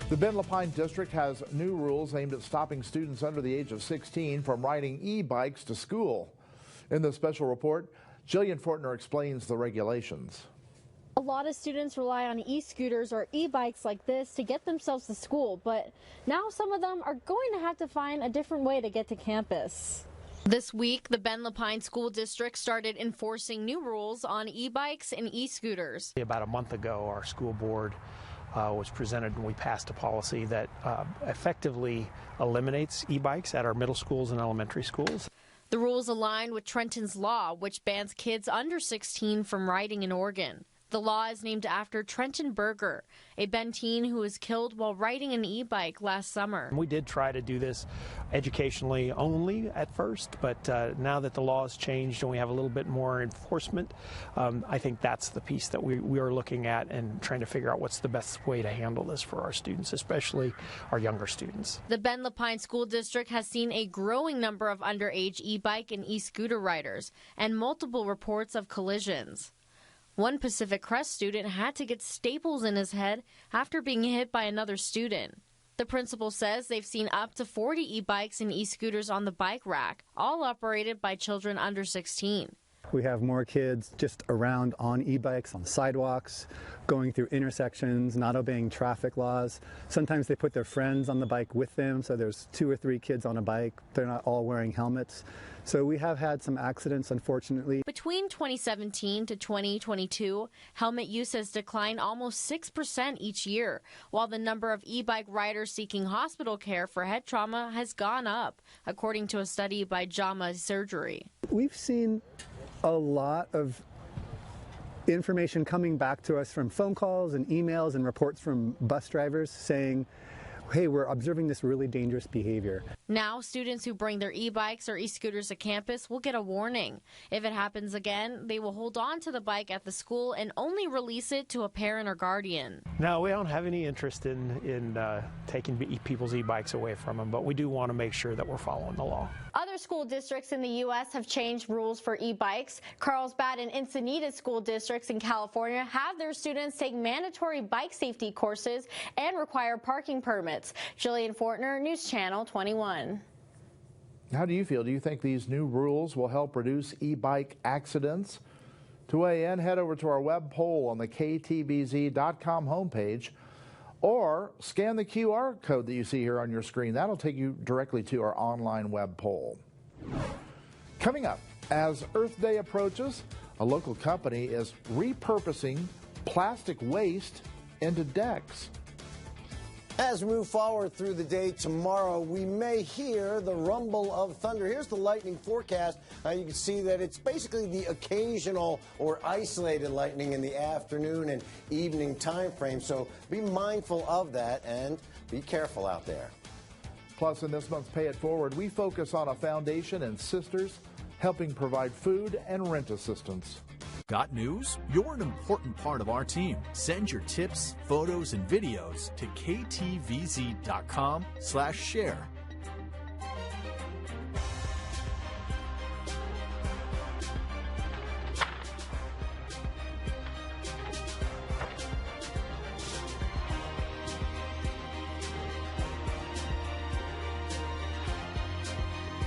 The Ben Lapine District has new rules aimed at stopping students under the age of 16 from riding e-bikes to school. In the special report, Jillian Fortner explains the regulations. A lot of students rely on e-scooters or e-bikes like this to get themselves to school, but now some of them are going to have to find a different way to get to campus. This week, the Ben Lapine School District started enforcing new rules on e-bikes and e-scooters. About a month ago, our school board was presented and we passed a policy that effectively eliminates e-bikes at our middle schools and elementary schools. The rules align with Trenton's law, which bans kids under 16 from riding in Oregon. The law is named after Trenton Berger, a Ben teen who was killed while riding an e-bike last summer. We did try to do this educationally only at first, but now that the law has changed and we have a little bit more enforcement, I think that's the piece that we are looking at and trying to figure out what's the best way to handle this for our students, especially our younger students. The Ben Lapine School District has seen a growing number of underage e-bike and e-scooter riders and multiple reports of collisions. One Pacific Crest student had to get staples in his head after being hit by another student. The principal says they've seen up to 40 e-bikes and e-scooters on the bike rack, all operated by children under 16. We have more kids just around on e-bikes, on sidewalks, going through intersections, not obeying traffic laws. Sometimes they put their friends on the bike with them, so there's 2 or 3 kids on a bike. They're not all wearing helmets. So we have had some accidents, unfortunately. Between 2017 to 2022, helmet use has declined almost 6% each year, while the number of e-bike riders seeking hospital care for head trauma has gone up, according to a study by JAMA Surgery. We've seen a lot of information coming back to us from phone calls and emails and reports from bus drivers saying, hey, we're observing this really dangerous behavior. Now, students who bring their e-bikes or e-scooters to campus will get a warning. If it happens again, they will hold on to the bike at the school and only release it to a parent or guardian. No, we don't have any interest in taking people's e-bikes away from them, but we do want to make sure that we're following the law. Other school districts in the U.S. have changed rules for e-bikes. Carlsbad and Encinitas school districts in California have their students take mandatory bike safety courses and require parking permits. Jillian Fortner, News Channel 21. How do you feel? Do you think these new rules will help reduce e-bike accidents? To weigh in, head over to our web poll on the KTVZ.com homepage or scan the QR code that you see here on your screen. That'll take you directly to our online web poll. Coming up, as Earth Day approaches, a local company is repurposing plastic waste into decks. As we move forward through the day tomorrow, we may hear the rumble of thunder. Here's the lightning forecast. You can see that it's basically the occasional or isolated lightning in the afternoon and evening time frame. So be mindful of that and be careful out there. Plus, in this month's Pay It Forward, we focus on a foundation and sisters helping provide food and rent assistance. Got news? You're an important part of our team. Send your tips, photos, and videos to ktvz.com/share.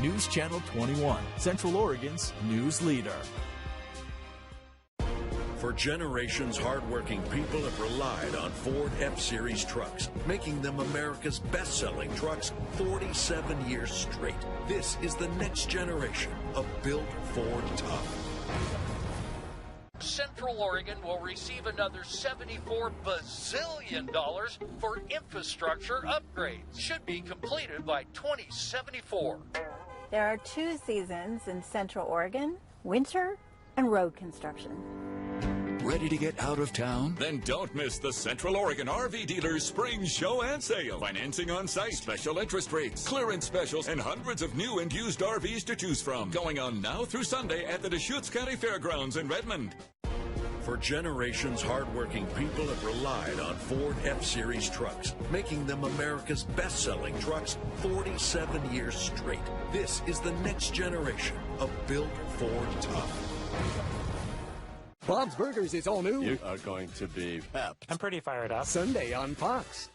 News Channel 21, Central Oregon's news leader. For generations, hardworking people have relied on Ford F-Series trucks, making them America's best-selling trucks 47 years straight. This is the next generation of Built Ford Tough. Central Oregon will receive another $74 bazillion for infrastructure upgrades. Should be completed by 2074. There are 2 seasons in Central Oregon, winter and road construction. Ready to get out of town? Then don't miss the Central Oregon RV Dealers Spring Show and Sale. Financing on site, special interest rates, clearance specials, and hundreds of new and used RVs to choose from. Going on now through Sunday at the Deschutes County Fairgrounds in Redmond. For generations, hardworking people have relied on Ford F-Series trucks, making them America's best-selling trucks 47 years straight. This is the next generation of Built Ford Tough. Bob's Burgers is all new. You are going to be pepped. I'm pretty fired up. Sunday on Fox.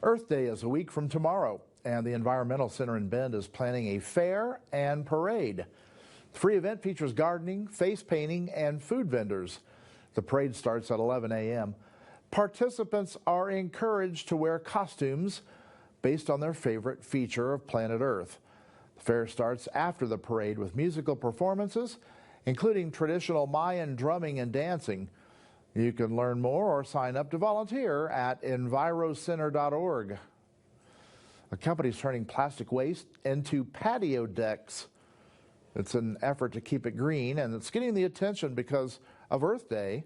Earth Day is a week from tomorrow, and the Environmental Center in Bend is planning a fair and parade. The free event features gardening, face painting, and food vendors. The parade starts at 11 a.m. Participants are encouraged to wear costumes based on their favorite feature of planet Earth. The fair starts after the parade with musical performances, including traditional Mayan drumming and dancing. You can learn more or sign up to volunteer at envirocenter.org. A company is turning plastic waste into patio decks. It's an effort to keep it green, and it's getting the attention because of Earth Day.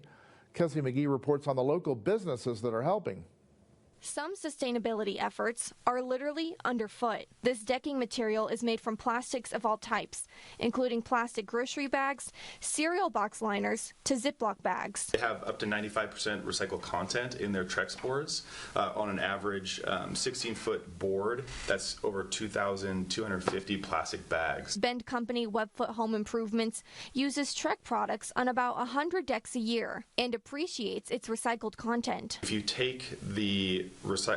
Kasey McGee reports on the local businesses that are helping. Some sustainability efforts are literally underfoot. This decking material is made from plastics of all types, including plastic grocery bags, cereal box liners, to Ziploc bags. They have up to 95% recycled content in their Trex boards. On an average 16-foot board, that's over 2,250 plastic bags. Bend company Webfoot Home Improvements uses Trex products on about 100 decks a year and appreciates its recycled content. If you take the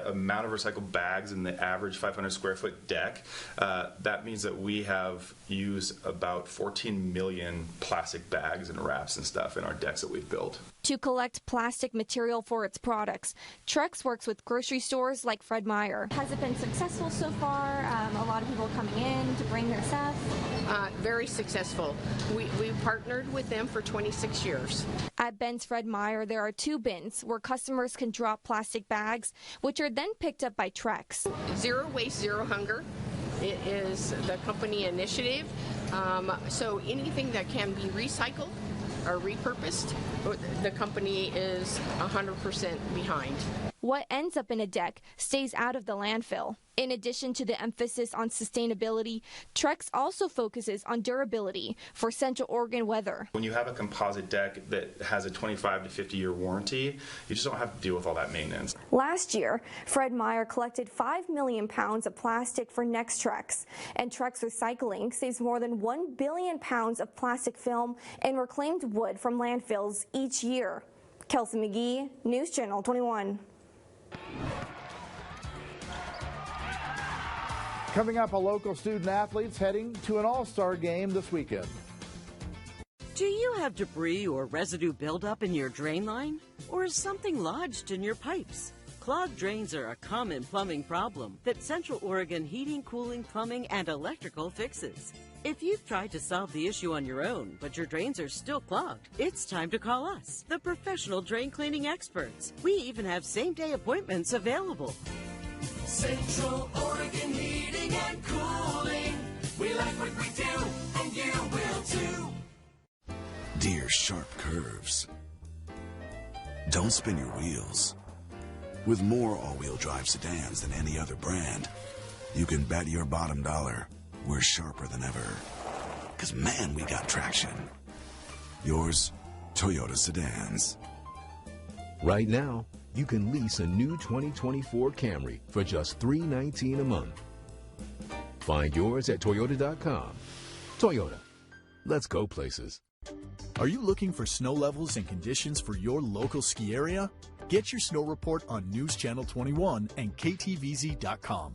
amount of recycled bags in the average 500 square foot deck, that means that we have used about 14 million plastic bags and wraps and stuff in our decks that we've built. To collect plastic material for its products, Trex works with grocery stores like Fred Meyer. Has it been successful so far? A lot of people coming in to bring their stuff? Very successful. We've partnered with them for 26 years. At Bend's Fred Meyer, there are 2 bins where customers can drop plastic bags, which are then picked up by Trex. Zero waste, zero hunger. It is the company initiative. So anything that can be recycled or repurposed, the company is 100% behind. What ends up in a deck stays out of the landfill. In addition to the emphasis on sustainability, Trex also focuses on durability for Central Oregon weather. When you have a composite deck that has a 25 to 50-year warranty, you just don't have to deal with all that maintenance. Last year, Fred Meyer collected 5 million pounds of plastic for next Trex, and Trex Recycling saves more than 1 billion pounds of plastic film and reclaimed wood from landfills each year. Kasey McGee, News Channel 21. Coming up, a local student athlete's heading to an all-star game this weekend. Do you have debris or residue buildup in your drain line? Or is something lodged in your pipes? Clogged drains are a common plumbing problem that Central Oregon Heating, Cooling, Plumbing, and Electrical fixes. If you've tried to solve the issue on your own, but your drains are still clogged, it's time to call us, the professional drain cleaning experts. We even have same-day appointments available. Central Oregon Heating and Cooling. We like what we do, and you will too. Dear sharp curves. Don't spin your wheels. With more all-wheel drive sedans than any other brand, you can bet your bottom dollar we're sharper than ever. 'Cause man, we got traction. Yours, Toyota Sedans. Right now, you can lease a new 2024 Camry for just $319 a month. Find yours at Toyota.com. Toyota, let's go places. Are you looking for snow levels and conditions for your local ski area? Get your snow report on News Channel 21 and KTVZ.com.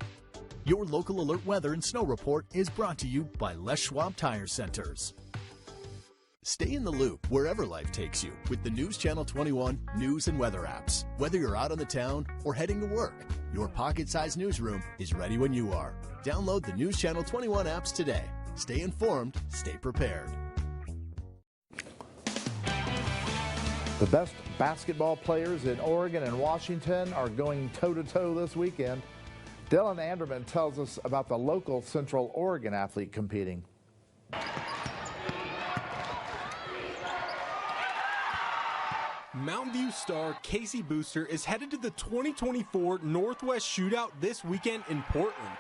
Your local alert weather and snow report is brought to you by Les Schwab Tire Centers. Stay in the loop wherever life takes you with the News Channel 21 news and weather apps. Whether you're out on the town or heading to work, your pocket-sized newsroom is ready when you are. Download the News Channel 21 apps today. Stay informed, stay prepared. The best basketball players in Oregon and Washington are going toe-to-toe this weekend. Dylan Anderman tells us about the local Central Oregon athlete competing. Mountain View star Kasey Booster is headed to the 2024 Northwest Shootout this weekend in Portland.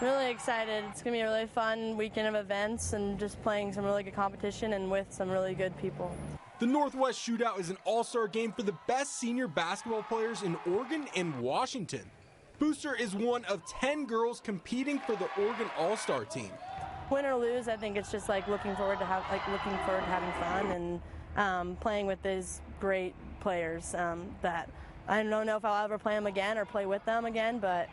Really excited. It's going to be a really fun weekend of events and just playing some really good competition and with some really good people. The Northwest Shootout is an all-star game for the best senior basketball players in Oregon and Washington. Booster is one of 10 girls competing for the Oregon All-Star team. Win or lose, I think it's just like looking forward to having fun and playing with these great players that I don't know if I'll ever play them again or play with them again, but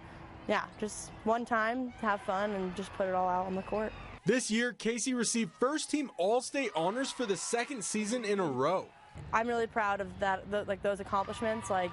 yeah, just one time, have fun, and just put it all out on the court. This year, Kasey received first-team All-State honors for the second season in a row. I'm really proud of that, like those accomplishments. Like,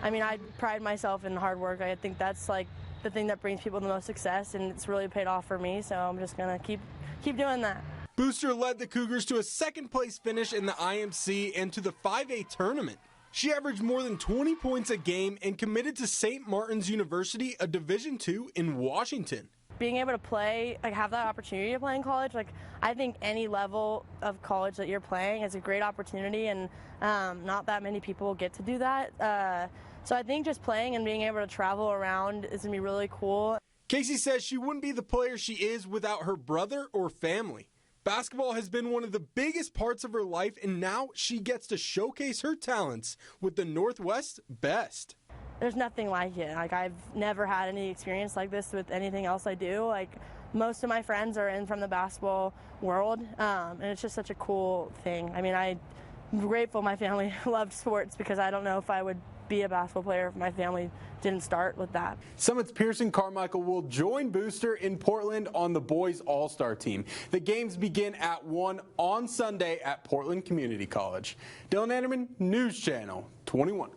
I mean, I pride myself in hard work. I think that's like the thing that brings people the most success, and it's really paid off for me. So I'm just gonna keep doing that. Booster led the Cougars to a second-place finish in the IMC and to the 5A tournament. She averaged more than 20 points a game and committed to St. Martin's University, a Division II in Washington. Being able to play, like have that opportunity to play in college, like I think any level of college that you're playing is a great opportunity, and not that many people get to do that. So I think just playing and being able to travel around is gonna be really cool. Kasey says she wouldn't be the player she is without her brother or family. Basketball has been one of the biggest parts of her life, and now she gets to showcase her talents with the Northwest Best. There's nothing like it. Like, I've never had any experience like this with anything else I do. Like, most of my friends are from the basketball world, and it's just such a cool thing. I mean, I'm grateful my family loved sports, because I don't know if I would be a basketball player if my family didn't start with that. Summit's Pearson Carmichael will join Booster in Portland on the boys All-Star team. The games begin at 1 on Sunday at Portland Community College. Dylan Anderman, News Channel 21.